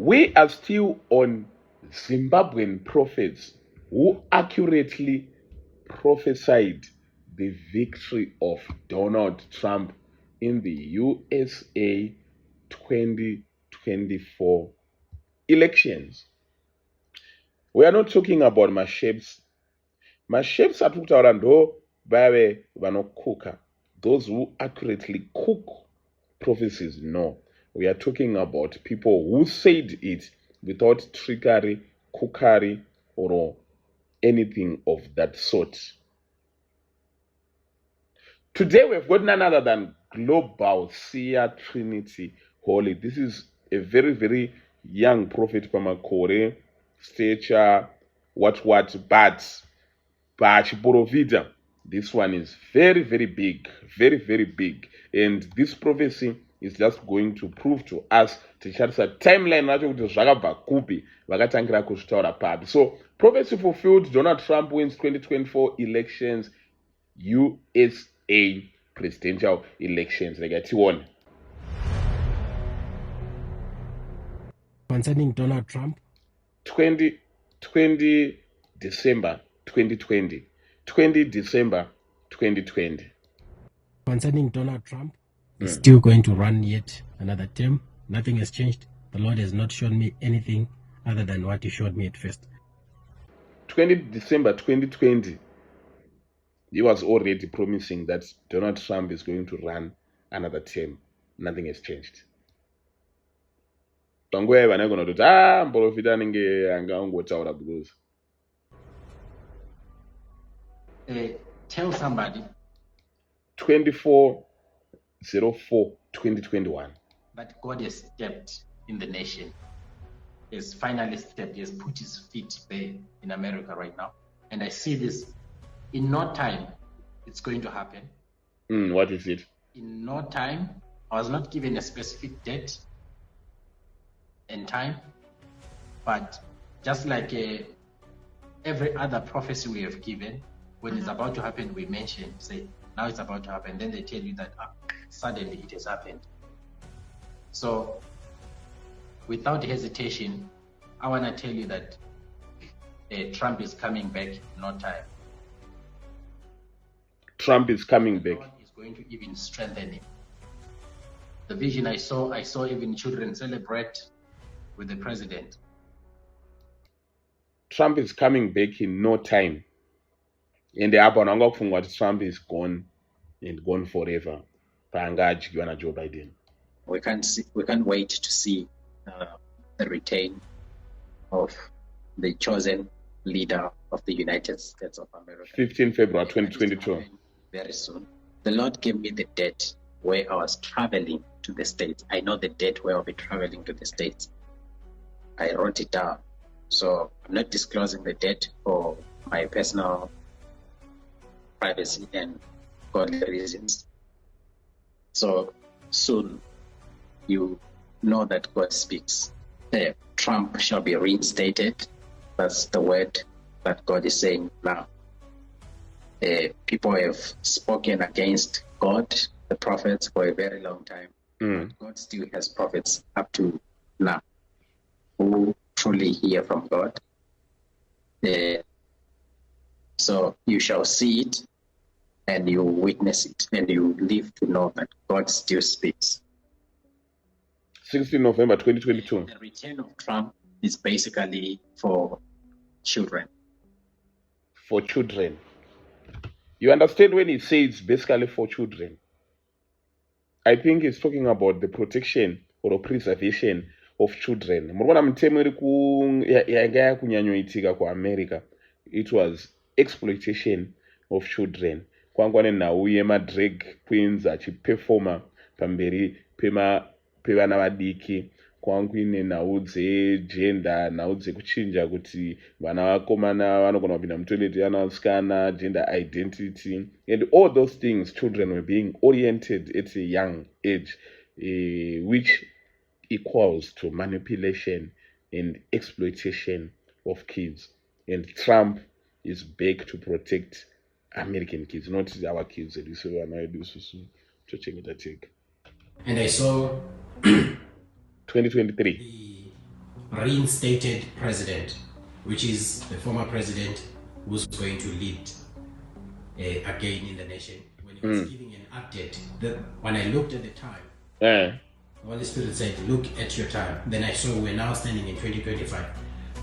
We are still on Zimbabwean prophets who accurately prophesied the victory of Donald Trump in the USA 2024 elections. We are not talking about mashapes. Mashapes atiri kutaura ndo vave vanokuka, those who accurately cook prophecies. No, we are talking about people who said it without trickery, cookery, or anything of that sort. Today we've got none other than Global Seer Trinity Holy. This is a very, very young prophet Pamakore, stature, but Chiporovida. This one is very, very big, very, very big. And this prophecy is just going to prove to us ticharisa timeline racho kuti zvakabva kupi vakatangira kuzvitaura papi. So prophecy fulfilled, Donald Trump wins 2024 elections, USA presidential elections. Negatione. Concerning Donald Trump? 20 December 2020. 20 December 2020. Concerning Donald Trump, he's still going to run yet another term. Nothing has changed. The Lord has not shown me anything other than what he showed me at first. 20 December 2020, he was already promising that Donald Trump is going to run another term. Nothing has changed. Panguva vanogona kuti muprofita anenge angangotaura because tell somebody 24/04/2021. But God has stepped in the nation. He has finally stepped. He has put his feet there in America right now. And I see this in no time. It's going to happen. What is it? In no time. I was not given a specific date and time. But just like every other prophecy we have given, when it's about to happen, we mention, say, now it's about to happen. Then they tell you that suddenly it has happened. So, without hesitation, I want to tell you that Trump is coming back in no time. Trump is coming back. God is going to even strengthen him. The vision I saw even children celebrate with the president. Trump is coming back in no time. And the Abananga from what Trump is gone and gone forever. Joe Biden. We can't wait to see the return of the chosen leader of the United States of America. 15 February 2022. Very soon. The Lord gave me the date where I was traveling to the States. I know the date where I'll be traveling to the States. I wrote it down. So I'm not disclosing the date for my personal privacy and godly reasons. So soon you know that God speaks. Trump shall be reinstated. That's the word that God is saying now. People have spoken against God, the prophets, for a very long time. But God still has prophets up to now who truly hear from God. So you shall see it and you witness it and you live to know that God still speaks. 16 November 2022. The return of Trump is basically for children. For children. You understand when he says basically for children? I think he's talking about the protection or preservation of children. It was exploitation of children. Kwangwane nauye drag queens achiperforma pamberi pevana vadiki, kwangwine nhau dzegender, nhau dzekuchinja kuti vana vakomana vanogona kupinda mutoilet vana vasikana, gender identity, and all those things. Children were being oriented at a young age, which equals to manipulation and exploitation of kids. And Trump is back to protect American kids, not our kids. And I saw 2023. reinstated president, which is the former president who's going to lead again in the nation. When he was giving an update, when I looked at the time, the Holy Spirit said, look at your time. Then I saw we're now standing in 2025.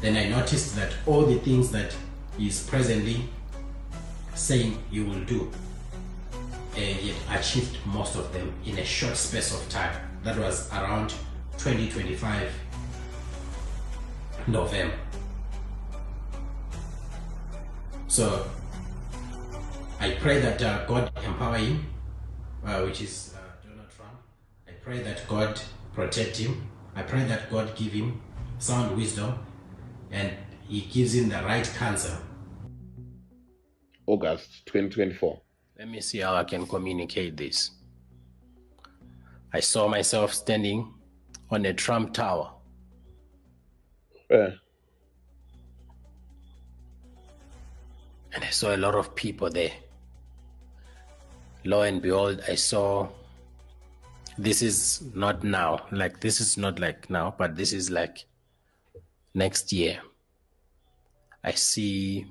Then I noticed that all the things that he's presently saying he will do, he had achieved most of them in a short space of time. That was around 2025 November. So I pray that God empower him, which is Donald Trump. I pray that God protect him. I pray that God give him sound wisdom and he gives him the right counsel. August 2024. Let me see how I can communicate this. I saw myself standing on a Trump Tower. And I saw a lot of people there. Lo and behold, I saw, this is not now, like this is not like now, but this is like next year. I see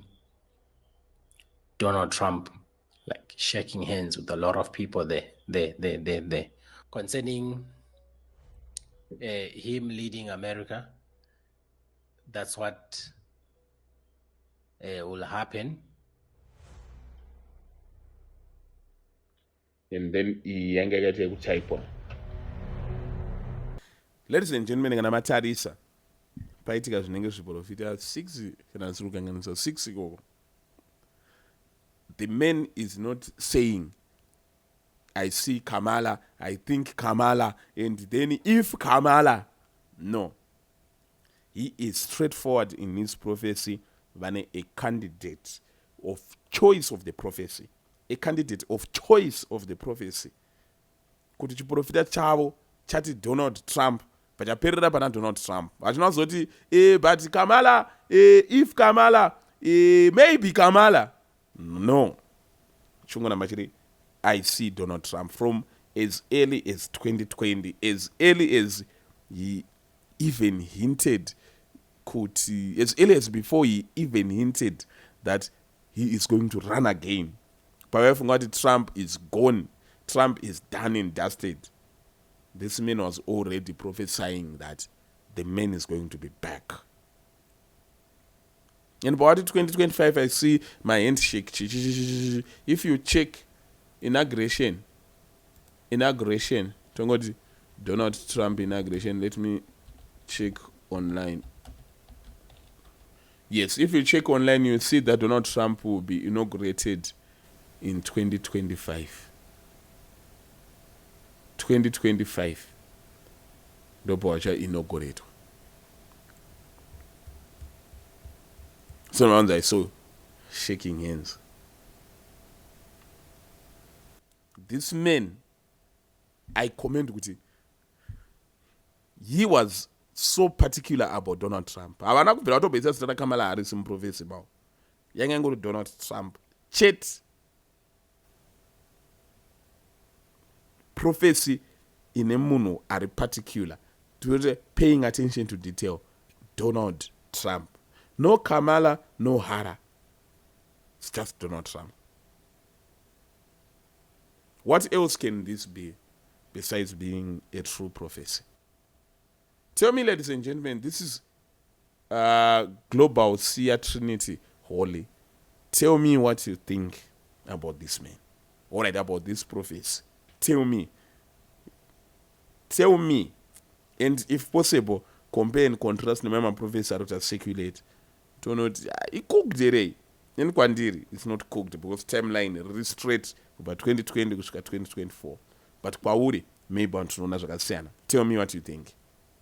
Donald Trump like shaking hands with a lot of people there. Concerning him leading America, that's what will happen. And then yanga yakati yekutypwa. Ladies and gentlemen, kana matarisa paitika zvinenge zviprofita 6 kana zvirukanganiso 6 ikoko. The man is not saying, I see Kamala, I think Kamala, and then if Kamala, no. He is straightforward in his prophecy, a candidate of choice of the prophecy. A candidate of choice of the prophecy. Kuti chiprofita chavo chati Donald Trump, pachaperera pana Donald Trump. Vachinazoti, but Kamala, if Kamala, maybe Kamala. No. I see Donald Trump from as early as 2020, as early as he even hinted, as early as before he even hinted that he is going to run again. But Trump is gone. Trump is done and dusted. This man was already prophesying that the man is going to be back. And about 2025, I see my handshake. If you check inauguration, Donald Trump inauguration, let me check online. Yes, if you check online, you'll see that Donald Trump will be inaugurated in 2025. 2025. Dopoacha inaugurated. So around I saw shaking hands. This man, I comment with it. He was so particular about Donald Trump. Havana kubvira vatobvisa zita raKamala Harris muprofesi bao. Yanga ingori Donald Trump. Chet prophecy ine munhu ari particular. Paying attention to detail. Donald Trump. No Kamala, no Hara. It's just Donald Trump. What else can this be besides being a true prophecy? Tell me, ladies and gentlemen, this is Global Seer Trinity Holy. Tell me what you think about this man. All right, about this prophecy. Tell me. Tell me. And if possible, compare and contrast the member prophecy that circulate. To not it cooked the in Kwandiri, it's not cooked because timeline is straight about 2020 to 2024. But Kwauri, maybe on Tell me what you think.